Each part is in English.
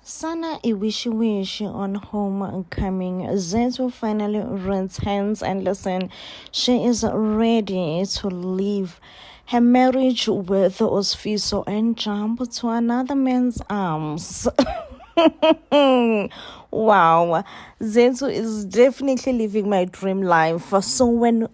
Sana Iwishiwishi on homecoming. Zethu finally returns, and listen, she is ready to leave her marriage with Osfiso and jump to another man's arms. Wow, Zethu is definitely living my dream life. So when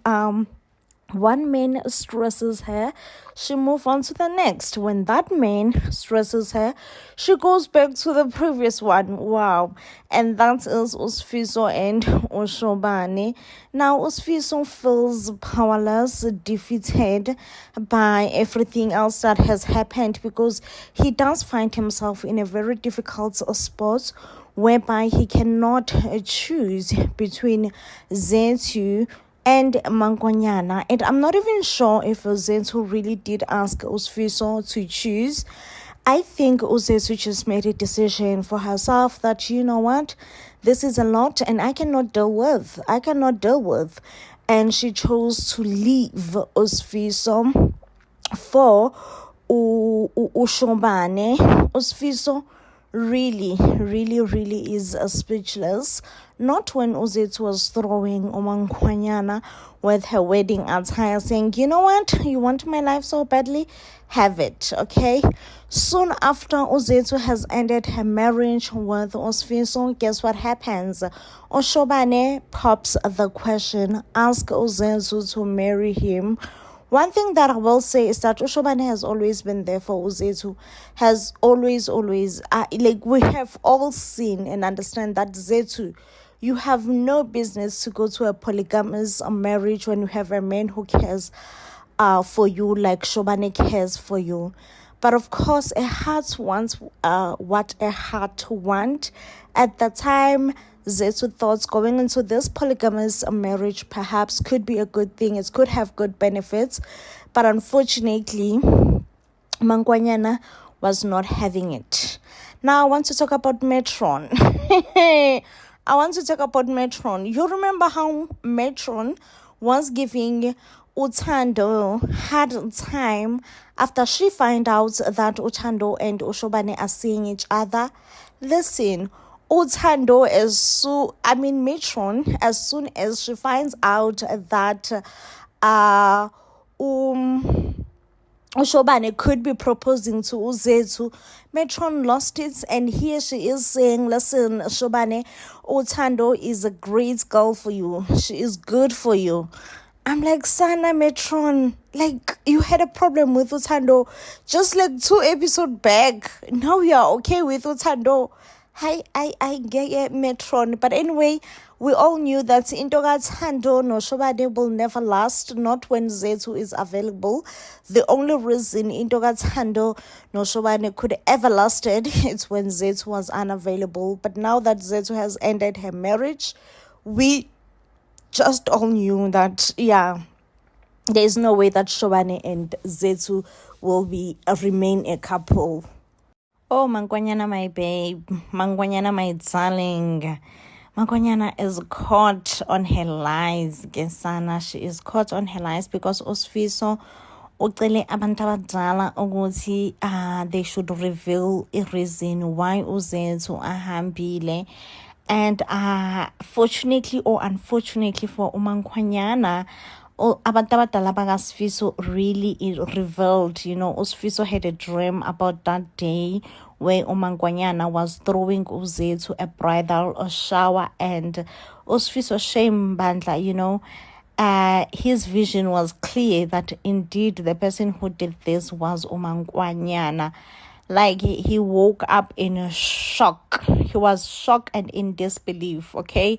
one man stresses her, she moves on to the next. When that man stresses her, she goes back to the previous one. Wow. And that is Usfiso and Oshobane. Now Usfiso feels powerless, defeated by everything else that has happened, because he does find himself in a very difficult spot whereby he cannot choose between Zethu and Mangwanyana. And I'm not even sure if Zethu really did ask Usfiso to choose. I think Zethu just made a decision for herself that, you know what, this is a lot and I cannot deal with. And she chose to leave Usfiso for Ushobane. Usfiso really is speechless. Not when Zethu was throwing Omangwanyana with her wedding attire, saying, you know what, you want my life so badly? Have it, okay? Soon after Zethu has ended her marriage with Osfiso, guess what happens? Oshobane pops the question, ask Zethu to marry him. One thing that I will say is that Oshobane has always been there for Zethu, has always, like we have all seen and understand that Zethu, you have no business to go to a polygamous marriage when you have a man who cares for you like Shobane cares for you. But of course, a heart wants what a heart wants. At the time, Zethu thought going into this polygamous marriage perhaps could be a good thing. It could have good benefits. But unfortunately, Mangwanyana was not having it. Now, I want to talk about Metron. You remember how Metron was giving Uthando hard time after she find out that Uthando and Oshobane are seeing each other? Listen, Uthando Metron, as soon as she finds out that Oshobane could be proposing to Zethu, Metron lost it, and here she is saying, listen, Shobane, Uthando is a great girl for you. She is good for you. I'm like, Sana Metron, like you had a problem with Uthando just like 2 episodes back. Now you are okay with Uthando. I get it, Metron. But anyway, we all knew that Intoga Thando no Shobane will never last, not when Zethu is available. The only reason Intoga Thando no Shobane could ever lasted is when Zethu was unavailable. But now that Zethu has ended her marriage, we just all knew that, yeah, there is no way that Shobane and Zethu will remain a couple. Oh, Mangwanyana, my babe. Mangwanyana, my darling. Mangwanyana is caught on her lies, Gesana. She is caught on her lies because Osfiso ucele abantu abadala ukuthi they should reveal a reason why Zethu ahambile. And fortunately or unfortunately for Mangwanyana, abantu abadala bakaSfiso really revealed. You know, Osfiso had a dream about that day where Mangwanyana was throwing Zethu a bridal shower, and Osfiso shame bandla, you know, his vision was clear that indeed the person who did this was Mangwanyana. Like he woke up in a shock. He was shocked and in disbelief, okay?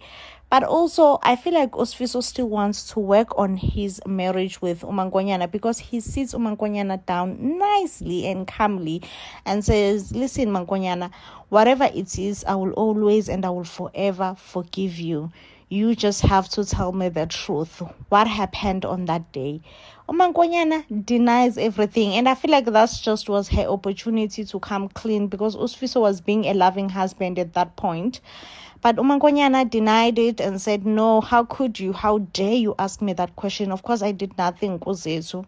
But also, I feel like Osfiso still wants to work on his marriage with Mangwanyana, because he sits Mangwanyana down nicely and calmly and says, listen, Mangwanyana, whatever it is, I will always and I will forever forgive you. You just have to tell me the truth. What happened on that day? Mangwanyana denies everything, and I feel like that just was her opportunity to come clean, because Osfiso was being a loving husband at that point. But Mangwanyana denied it and said, no, how could you? How dare you ask me that question? Of course, I did nothing, Zethu.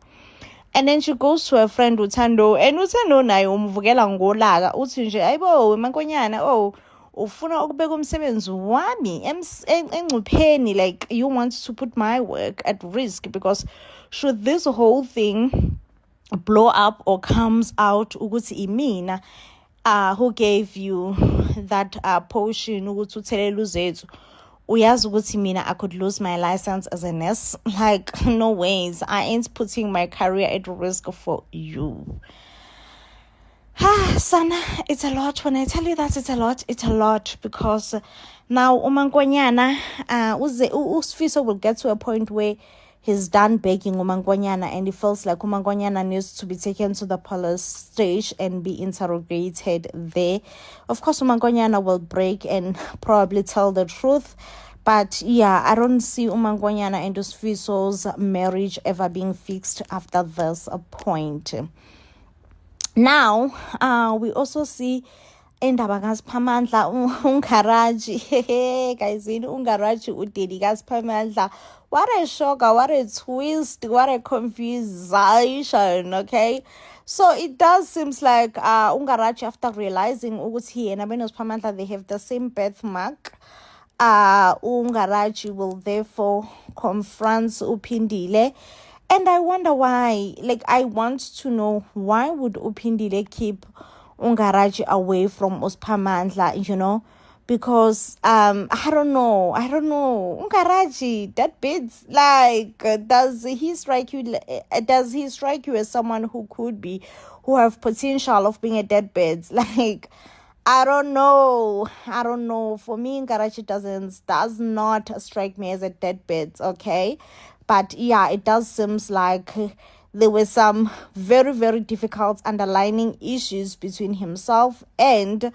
And then she goes to her friend Utando, and Utando naye umvukela ngolaka uthi nje ayibo mankonyana, oh ufuna ukubeka umsebenzi wami engcupheni, like you want to put my work at risk, because should this whole thing blow up or comes out ukuthi imina who gave you that potion ukuthi uthelele uZethu, uyazi ukuthi mina I could lose my license as a nurse. Like, no ways, I ain't putting my career at risk for you. Sana, it's a lot. When I tell you that it's a lot, because now uMankonyana uSifiso will get to a point where he's done begging uMankonyana, and he feels like uMankonyana needs to be taken to the police station and be interrogated there. Of course, uMankonyana will break and probably tell the truth. But yeah, I don't see uMankonyana and Sifiso's marriage ever being fixed after this point. Now, we also see indaba kaSiphamandla uNgaraji. Guys, uNgaraji udeli kaSiphamandla. What a shocker, what a twist, what a confusion, okay? So it does seems like uNgaraji, after realizing ukuthi he and uSiphamandla, they have the same birthmark, uNgaraji will therefore confront uPhindile. And I wonder why. Like, I want to know, why would uPhindile keep uNgaraji away from uSiphamandla, you know? Because I don't know. uNgaraji, that bits, like, does he strike you as someone who have potential of being a deadbeat? Like, I don't know. For me, Unkarachi does not strike me as a deadbeat, okay? But yeah, it does seems like there were some very, very difficult underlying issues between himself and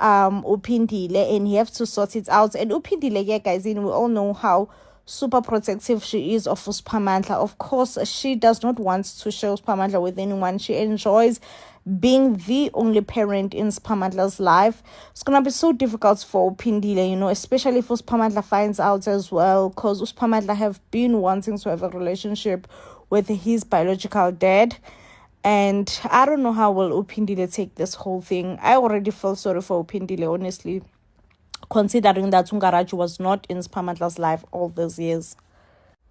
uPhindile, and he have to sort it out. And uPhindile, yeah, guys, we all know how super protective she is of uSiphamandla. Of course, she does not want to share uSiphamandla with anyone. She enjoys being the only parent in uSiphamandla's life. It's gonna be so difficult for uPhindile, you know, especially if uSiphamandla finds out as well, because uSiphamandla have been wanting to have a relationship with his biological dad. And I don't know how will uPhindile take this whole thing. I already feel sorry for uPhindile, honestly, considering that Unkarachi was not in uSiphamandla's life all these years.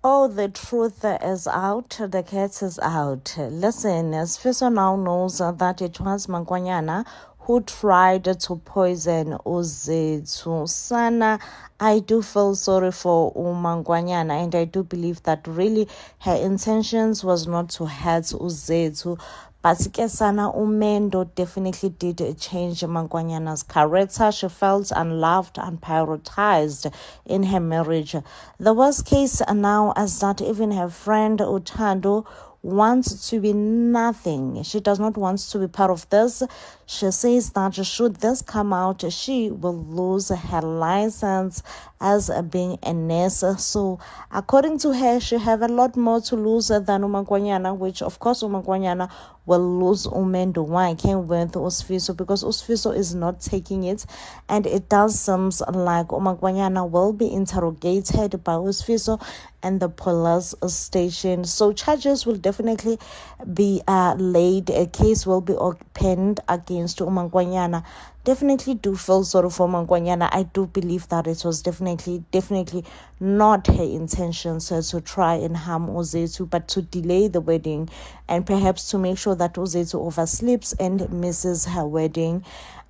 Oh, the truth is out. The cat is out. Listen, Sifiso now knows that it was Mankonyana who tried to poison uZethu. Sana, I do feel sorry for uMankonyana, and I do believe that really her intentions was not to hurt uZethu. But Sana Umendo definitely did change Mankonyana's character. She felt unloved and prioritized in her marriage. The worst case now is that even her friend Utando wants to be nothing. She does not want to be part of this. She says that should this come out, she will lose her license as being a nurse. So according to her, she have a lot more to lose than uMankonyana, which of course uMankonyana will lose Umendo. Why? I can't win the Sifiso, because Sifiso is not taking it, and it does seem like uMankonyana will be interrogated by Sifiso and the police station. So charges will definitely be laid. A case will be opened against uMankonyana. Definitely do feel sorry for Mankonyana. I do believe that it was definitely not her intentions to try and harm uZethu, but to delay the wedding and perhaps to make sure that uZethu oversleeps and misses her wedding.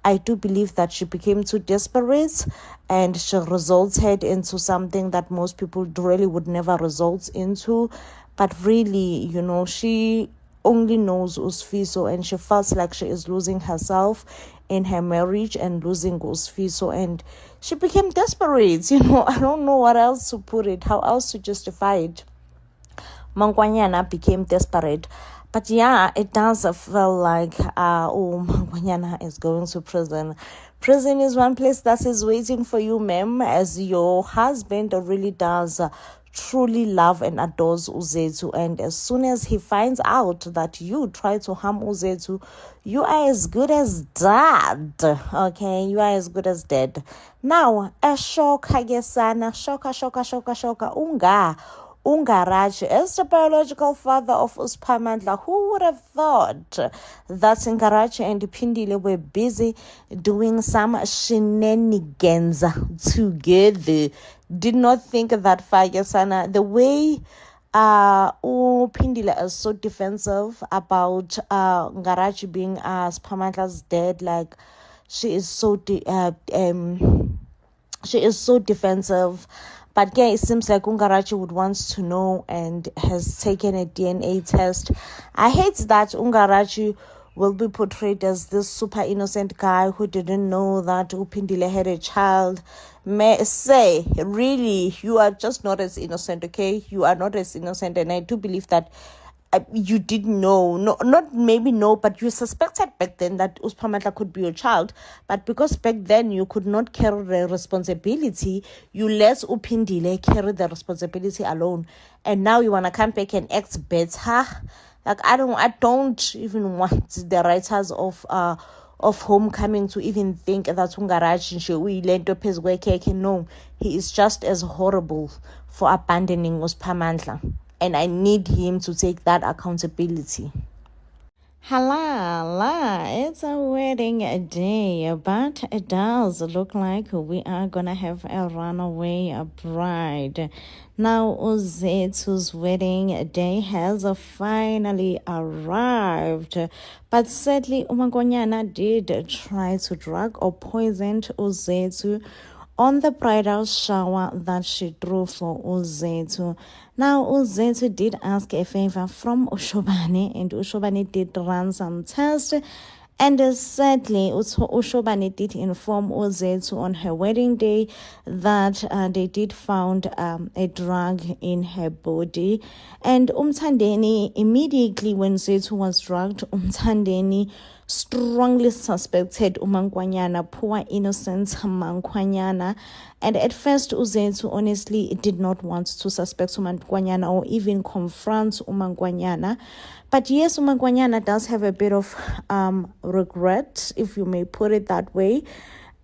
I do believe that she became too desperate and she resulted into something that most people really would never result into. But really, you know, she only knows Sifiso, and she felt like she is losing herself in her marriage and losing Sifiso, and she became desperate. You know, I don't know what else to put it, how else to justify it. Mankonyana became desperate. But yeah, it does feel like Mankonyana is going to prison. Prison is one place that is waiting for you, ma'am, as your husband really does truly love and adores uZethu, and as soon as he finds out that you try to harm uZethu, you are as good as dead. Okay, you are as good as dead. Now, a shock, shoka unga uNgarachi as the biological father of uSiphamandla. Who would have thought that Ngarachi and Phindile were busy doing some shenanigans together? Did not think that far, Sana. The way Phindile is so defensive about Ngarachi being Siphamandla's dad, like she is so defensive. But yeah, it seems like Ungarachi would want to know and has taken a DNA test. I hate that Ungarachi will be portrayed as this super innocent guy who didn't know that Uphindile had a child. May say, really, you are just not as innocent, okay? You are not as innocent, and I do believe that you did know, not maybe know, but you suspected back then that uSiphamandla could be your child. But because back then you could not carry the responsibility, you let Uphindile carry the responsibility alone. And now you want to come back and act better. Like, I don't even want the writers of Homecoming to even think that Ungarachi no, he is just as horrible for abandoning uSiphamandla. And I need him to take that accountability. Halala, it's a wedding day, but it does look like we are gonna have a runaway bride. Now, Uzethu's wedding day has finally arrived, but sadly, uMaNkonyana did try to drug or poison Uzethu on the bridal shower that she threw for Uzethu. Now, Uzethu did ask a favor from Ushobane, and Ushobane did run some tests. And sadly, Ushobane did inform Uzethu on her wedding day that they did found a drug in her body. And Umthandeni, immediately when Zethu was drugged, Umthandeni strongly suspected uMaNkonyana, poor innocent uMaNkonyana. And at first, Uzethu honestly did not want to suspect uMaNkonyana or even confront uMaNkonyana. But yes, uMaNkonyana does have a bit of regret, if you may put it that way.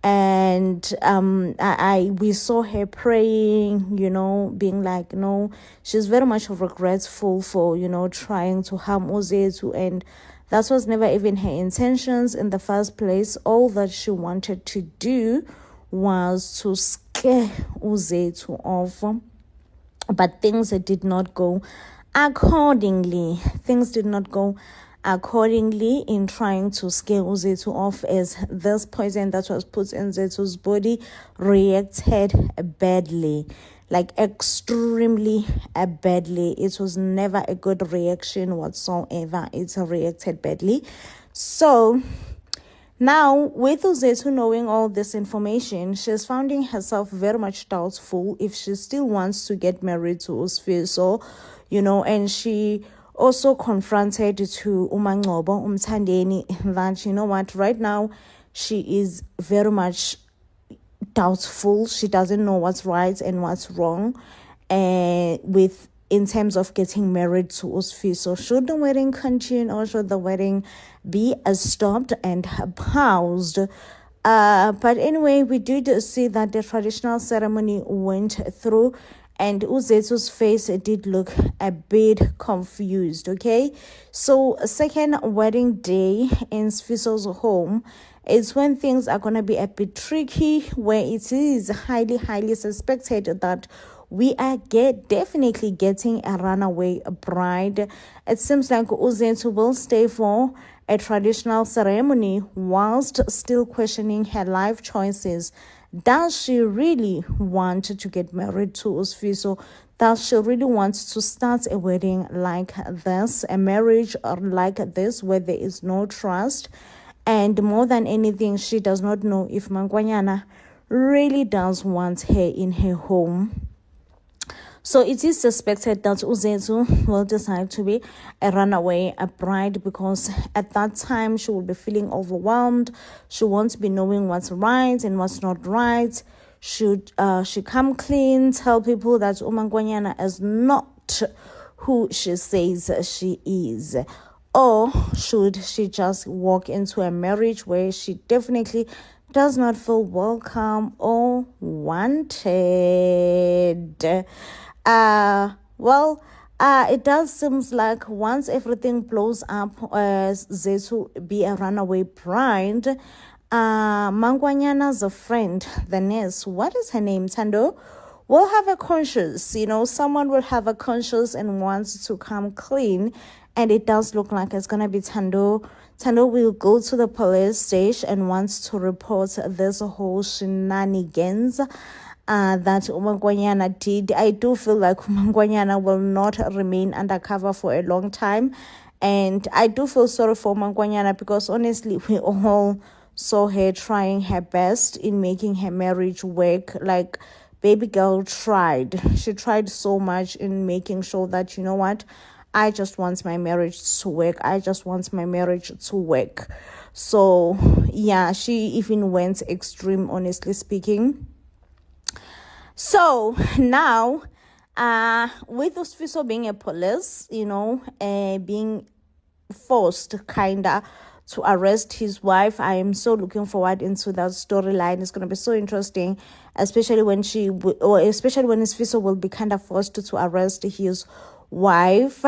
And we saw her praying, being like, no, she's very much regretful for, trying to harm Uzethu, and that was never even her intentions in the first place. All that she wanted to do was to scare Uzethu off. But things did not go accordingly. Things did not go accordingly in trying to scare Uzethu off, as this poison that was put in Zethu's body reacted badly. Like extremely badly. It was never a good reaction whatsoever. It reacted badly. So now, with Uzethu knowing all this information, she's finding herself very much doubtful if she still wants to get married to uSifiso, and she also confronted to uMaNgcobo, Umthandeni, that, what, right now she is very much doubtful. She doesn't know what's right and what's wrong in terms of getting married to uSifiso. Should the wedding continue or should the wedding be stopped and paused? But anyway, we did see that the traditional ceremony went through, and Uzethu's face did look a bit confused, okay? So, second wedding day in Sifiso's home is when things are going to be a bit tricky, where it is highly, highly suspected that we are definitely getting a runaway bride. It seems like Uzethu will stay for a traditional ceremony whilst still questioning her life choices. Does she really want to get married to uSifiso? Does she really want to start a wedding like this, a marriage or like this, where there is no trust? And more than anything, she does not know if maNkonyana really does want her in her home. So it is suspected that Uzethu will decide to be a runaway bride, because at that time she will be feeling overwhelmed. She won't be knowing what's right and what's not right. Should she come clean, tell people that uMaNkonyana is not who she says she is? Or should she just walk into a marriage where she definitely does not feel welcome or wanted? Well, it does seems like once everything blows up, Zethu be a runaway bride. Mangwanyana's a friend, the nurse. What is her name, Tando? Will have a conscience, someone will have a conscience and wants to come clean. And it does look like it's gonna be Tando. Tando will go to the police station and wants to report this whole shenanigans that Umangwanyana did. I do feel like Umangwanyana will not remain undercover for a long time. And I do feel sorry for Umangwanyana because honestly, we all saw her trying her best in making her marriage work. Like, baby girl tried. She tried so much in making sure that, you know what, I just want my marriage to work. I just want my marriage to work. So, yeah, she even went extreme, honestly speaking. So, now, with Usifiso being a police, being forced, kinda, to arrest his wife. I am so looking forward into that storyline. It's going to be so interesting, especially when Sifiso will be kind of forced to arrest his wife,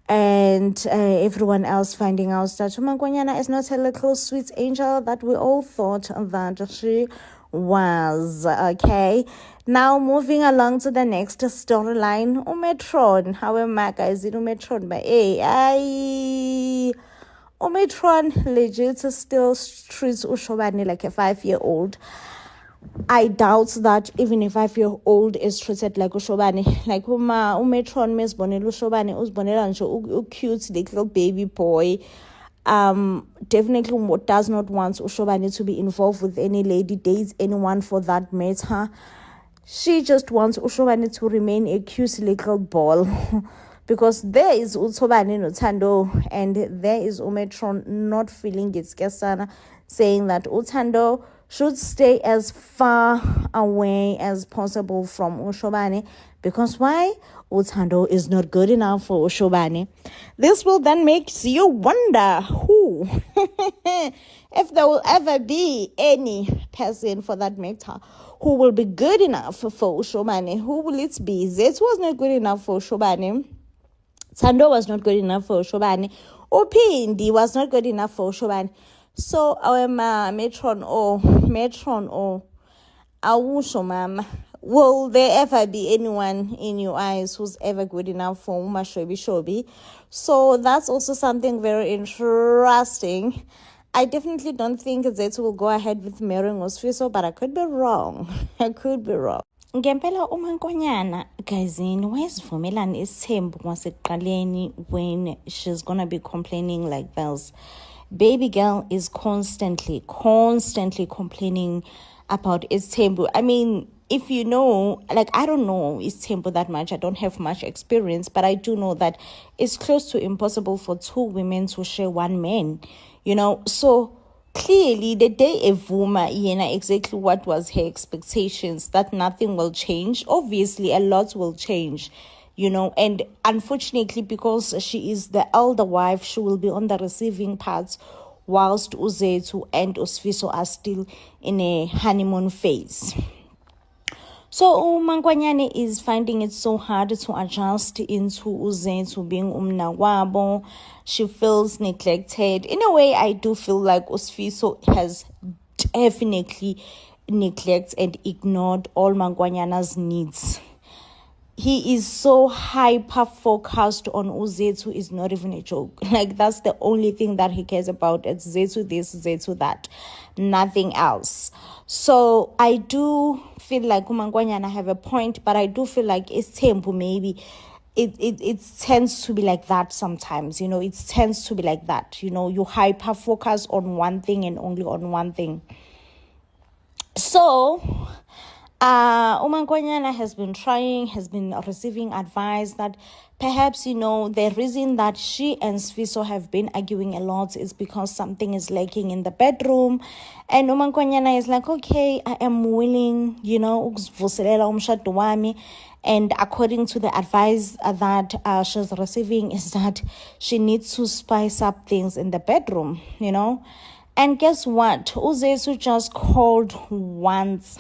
and everyone else finding out that Umangwanyana is not a little sweet angel that we all thought that she was. Okay, now moving along to the next storyline. Umetron, how am I, guys? Umetron, but Omitron legit still treats Ushobani like a 5-year-old. I doubt that even a 5-year-old is treated like Ushobani. Like Umetron Miss Bonnie Ushobani Usbonella and cute little baby boy. Definitely does not want Ushobani to be involved with any lady, dates anyone for that matter. She just wants Ushobani to remain a cute little ball. Because there is Utsobani Utando and there is Umetron not feeling it, Kesana, saying that Utando should stay as far away as possible from Ushobani. Because why? Utando is not good enough for Ushobani. This will then make you wonder who, if there will ever be any person for that matter, who will be good enough for Ushobani. Who will it be? Zethu was not good enough for Ushobani. Tando was not good enough for Ushobani. Opindi was not good enough for Ushobani. So our matron or Awusho mama, will there ever be anyone in your eyes who's ever good enough for Shobi? So that's also something very interesting. I definitely don't think Zethu will go ahead with marrying Usifiso, but I could be wrong. Ngempela uMankonyana, guysini, wayezivumelana isithembu kwasekuqaleni when she's gonna be complaining like this. Baby girl is constantly complaining about isithembu. I mean, if you know, like, I don't know isithembu that much. I don't have much experience, but I do know that it's close to impossible for two women to share one man, so clearly, the day Evuma, exactly what was her expectations, that nothing will change. Obviously, a lot will change, and unfortunately, because she is the elder wife, she will be on the receiving part, whilst Uzethu and Usifiso are still in a honeymoon phase. So Mangwanyane is finding it so hard to adjust into Uzethu being umnawabo. She feels neglected. In a way, I do feel like Usifiso has definitely neglected and ignored all Mangwanyana's needs. He is so hyper-focused on Uzethu, is not even a joke. Like, that's the only thing that he cares about. It's Zethu this, Zethu that. Nothing else. So, I do feel like Umangwanyana have a point, but I do feel like it's tempo maybe. It tends to be like that sometimes, it tends to be like that. You hyper-focus on one thing and only on one thing. So Umangwanyana has been receiving advice that perhaps, the reason that she and Sifiso have been arguing a lot is because something is lacking in the bedroom. And Umangwanyana is like, okay, I am willing, ukuzivuselela umshado wami. And according to the advice that she's receiving is that she needs to spice up things in the bedroom, And guess what? Uzethu just called once.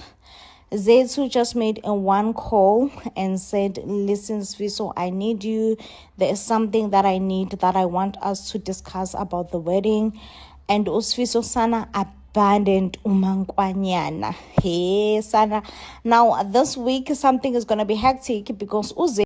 Zethu just made a one call and said, listen, Sfiso, I need you. There's something that I need, that I want us to discuss about the wedding. And Usfiso sana abandoned umankwanyana. Hey, sana. Now, this week, something is going to be hectic because